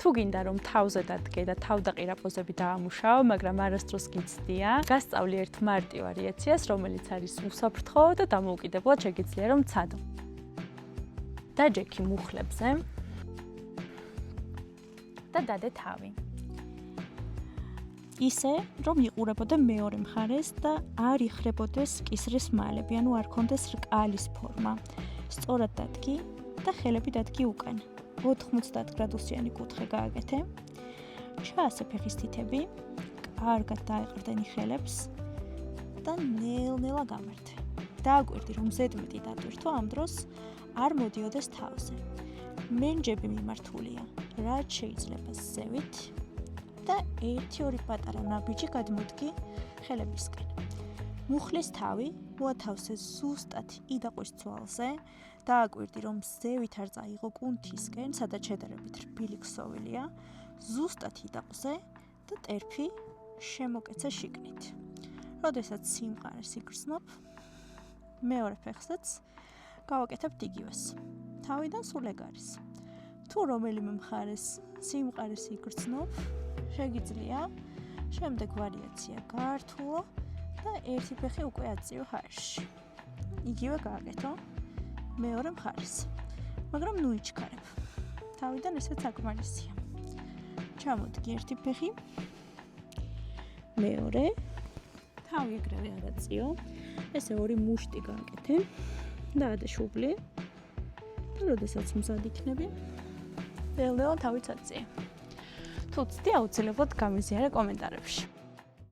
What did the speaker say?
თუ გინდა რომ თავზე დადგე და თავდაყირა პოზები დაამუშაო, მაგრამ არასდროს გიცდია, გასწავლი ერთ მარტივ ვარიაციას, რომელიც არის უსაფრთხო და დამოუკიდებლად შეგიძლია რომ ცადო. დაჯექი მუხლებზე და დადე თავი. ისე, რომ იყურებოდე მეორე მხარეს და არ იხრებოდეს კისრის მალები, ანუ არ ქონდეს რკალის ფორმა. სწორად დადგი და ხელები დადგი უკან. 90 გრადუსიანი კუთხე გააკეთე. ჩაასე ფეხის თითები, კარგად დაეყრდენი ხელებს და ნელ-ნელა გამართე. დააკვირდი, რომ ზედმეტი დატვირთო ამ დროს არ მოდიოდეს თავზე. მენჯები მიმართულია, რაც შეიძლება ზევით და 1-2 პატარა ნაბიჯი გადმოდგი ხელებისკენ. მუხლის თავი მოათავსე ზუსტად იდაყვის ძვალზე, დააკვირდი, რომ ზევით არ წაიღო კუნთისკენ, სადაც შედარებით რბილი ქსოვილია, ზუსტად იდაყზე და ტერფი შემოკეცე შიგნით. როდესაც სიმყარეს იგრძნობ, მეორე ფეხსაც გავაკეთებთ იგივეს. თავიდან სულ ეგ არის. თუ რომელიმე მხარეს სიმყარეს იგრძნობ, შეგიძლია შემდეგ ვარიაცია გაართულო და ერთი ფეხი უკვე აწიო ჰაერში. იგივე გააკეთო მეორე მხარეს. მაგრამ ნუ იჩქარებ. თავიდან ესეც საკმარისია. ჩამოდგი ერთი ფეხი. მეორე. თავი ეგრევე არ აწიო. ესე ორი მუშტი გააკეთე. დაადე შუბლი. და როდესაც მზად იქნები, ნელ-ნელა თავიც აწიე. თუ ცდი, აუცილებლად გამიზიარე კომენტარებში.